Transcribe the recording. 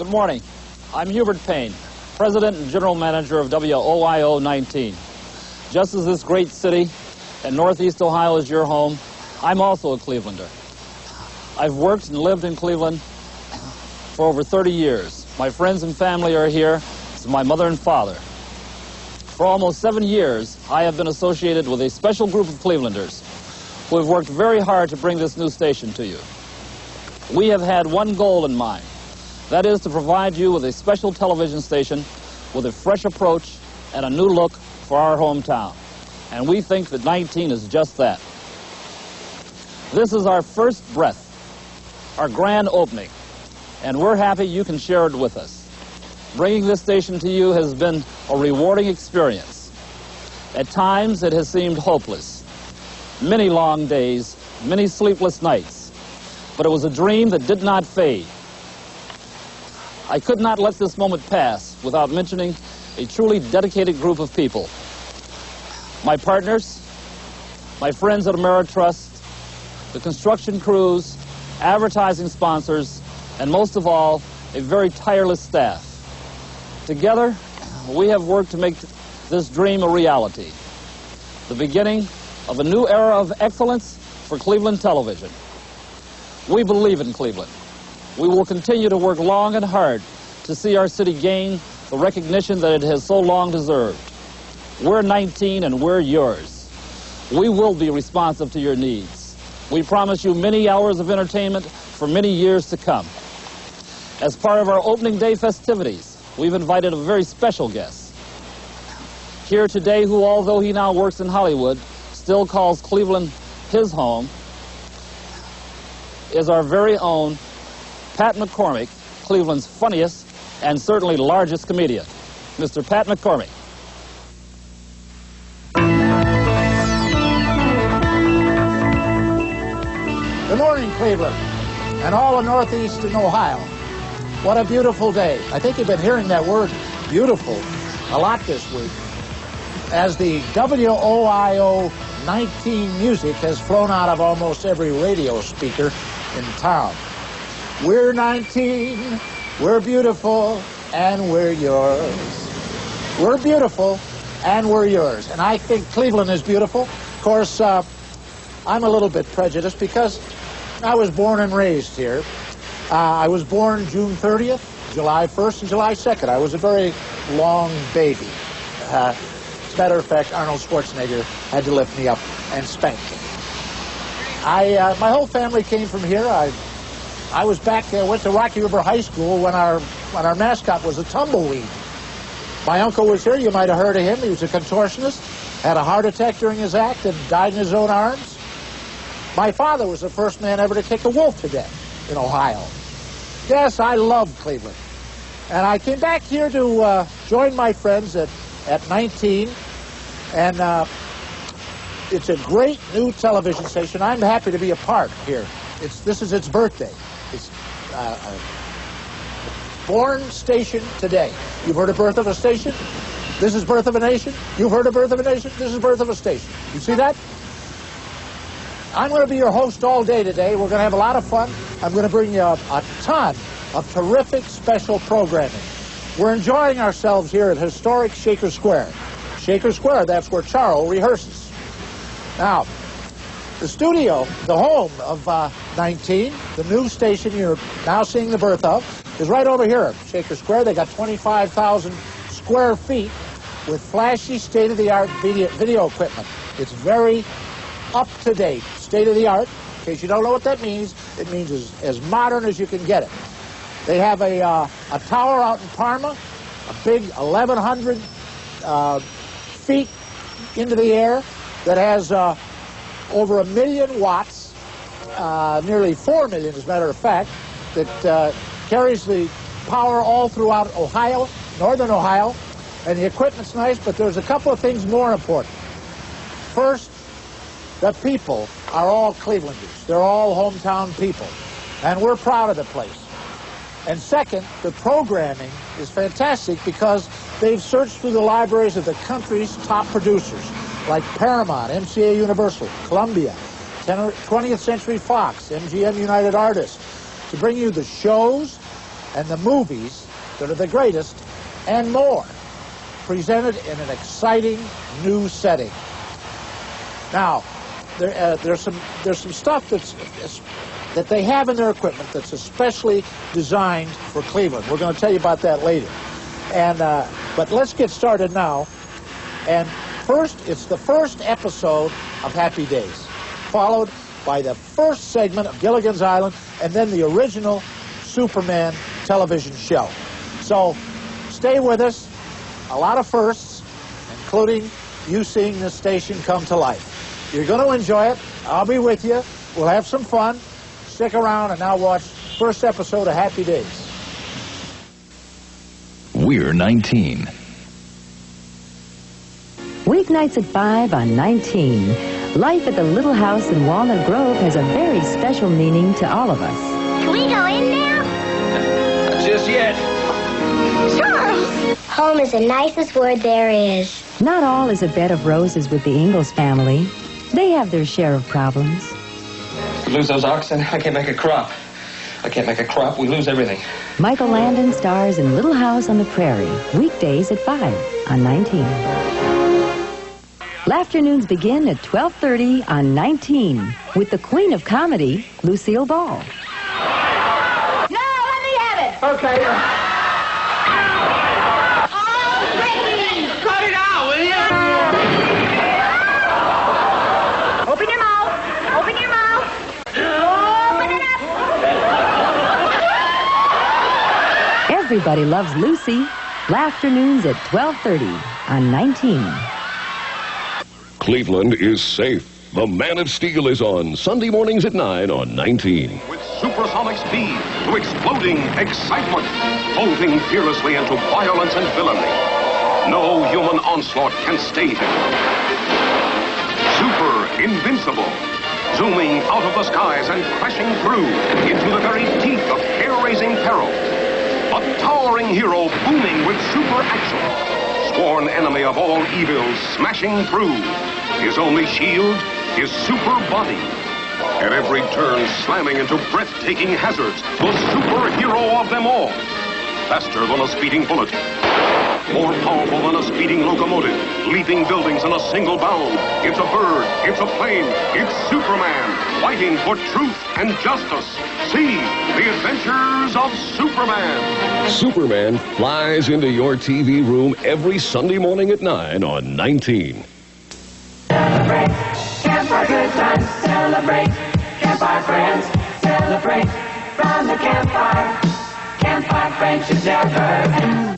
Good morning. I'm Hubert Payne, President and General Manager of WOIO 19. Just as this great city and Northeast Ohio is your home, I'm also a Clevelander. I've worked and lived in Cleveland for over 30 years. My friends and family are here. This is my mother and father. For almost 7 years, I have been associated with a special group of Clevelanders who have worked very hard to bring this new station to you. We have had one goal in mind. That is to provide you with a special television station with a fresh approach and a new look for our hometown. And we think that 19 is just that. This is our first breath, our grand opening, and we're happy you can share it with us. Bringing this station to you has been a rewarding experience. At times it has seemed hopeless. Many long days, many sleepless nights, but it was a dream that did not fade. I could not let this moment pass without mentioning a truly dedicated group of people. My partners, my friends at Ameritrust, the construction crews, advertising sponsors, and most of all, a very tireless staff. Together, we have worked to make this dream a reality. The beginning of a new era of excellence for Cleveland television. We believe in Cleveland. We will continue to work long and hard to see our city gain the recognition that it has so long deserved. We're 19 and we're yours. We will be responsive to your needs. We promise you many hours of entertainment for many years to come. As part of our opening day festivities, we've invited a very special guest. Here today, who although he now works in Hollywood, still calls Cleveland his home, is our very own Pat McCormick, Cleveland's funniest and certainly largest comedian. Mr. Pat McCormick. Good morning, Cleveland, and all of Northeastern Ohio. What a beautiful day. I think you've been hearing that word, beautiful, a lot this week, as the WOIO 19 music has flown out of almost every radio speaker in town. We're 19, we're beautiful, and we're yours. We're beautiful, and we're yours. And I think Cleveland is beautiful. Of course, I'm a little bit prejudiced because I was born and raised here. I was born June 30th, July 1st, and July 2nd. I was a very long baby. As a matter of fact, Arnold Schwarzenegger had to lift me up and spank me. My whole family came from here. I was back, went to Rocky River High School when our mascot was a tumbleweed. My uncle was here. You might have heard of him. He was a contortionist, had a heart attack during his act and died in his own arms. My father was the first man ever to kick a wolf to death in Ohio. Yes, I love Cleveland. And I came back here to join my friends at 19. And it's a great new television station. I'm happy to be a part here. This is its birthday. It's born station today. You've heard of birth of a station? This is birth of a nation. You've heard of birth of a nation? This is birth of a station. You see that? I'm going to be your host all day today. We're going to have a lot of fun. I'm going to bring you a ton of terrific special programming. We're enjoying ourselves here at historic Shaker Square. Shaker Square, that's where Charles rehearses. Now, the studio, the home of 19, the new station you're now seeing the birth of, is right over here at Shaker Square. They got 25,000 square feet with flashy, state-of-the-art video equipment. It's very up-to-date, state-of-the-art. In case you don't know what that means, it means as modern as you can get it. They have a tower out in Parma, a big 1,100 feet into the air that has over 1 million watts, nearly 4 million as a matter of fact, that carries the power all throughout Ohio, northern Ohio, and the equipment's nice, but there's a couple of things more important. First, the people are all Clevelanders. They're all hometown people, and we're proud of the place. And second, the programming is fantastic because they've searched through the libraries of the country's top producers, like Paramount, MCA Universal, Columbia, 20th Century Fox, MGM United Artists, to bring you the shows and the movies that are the greatest, and more, presented in an exciting new setting. Now, there's some stuff that they have in their equipment that's especially designed for Cleveland. We're going to tell you about that later. And but let's get started now. And first, it's the first episode of Happy Days, followed by the first segment of Gilligan's Island, and then the original Superman television show. So stay with us. A lot of firsts, including you seeing this station come to life. You're going to enjoy it. I'll be with you. We'll have some fun. Stick around and now watch first episode of Happy Days. We're 19. Weeknights at 5 on 19. Life at the little house in Walnut Grove has a very special meaning to all of us. Can we go in now? Not just yet. Charles! Home is the nicest word there is. Not all is a bed of roses with the Ingalls family. They have their share of problems. We lose those oxen, I can't make a crop. I can't make a crop, we lose everything. Michael Landon stars in Little House on the Prairie, weekdays at 5 on 19. Afternoons begin at 12:30 on 19 with the Queen of Comedy, Lucille Ball. No, let me have it! Okay. Oh, Ricky! Cut it out, will you? Open your mouth! Open your mouth! Open it up! Everybody loves Lucy. Afternoons at 12:30 on 19. Cleveland is safe. The Man of Steel is on Sunday mornings at 9 on 19. With supersonic speed to exploding excitement, bolting fearlessly into violence and villainy. No human onslaught can stay him. Super invincible, zooming out of the skies and crashing through into the very teeth of hair-raising peril. A towering hero booming with super action. Sworn enemy of all evils, smashing through. His only shield, his super body. At every turn, slamming into breathtaking hazards, the superhero of them all. Faster than a speeding bullet. More powerful than a speeding locomotive. Leaping buildings in a single bound. It's a bird, it's a plane, it's Superman. Fighting for truth and justice. See the adventures of Superman. Superman flies into your TV room every Sunday morning at 9 on 19. Celebrate, campfire good times, celebrate, campfire friends, celebrate, from the campfire friendships never end.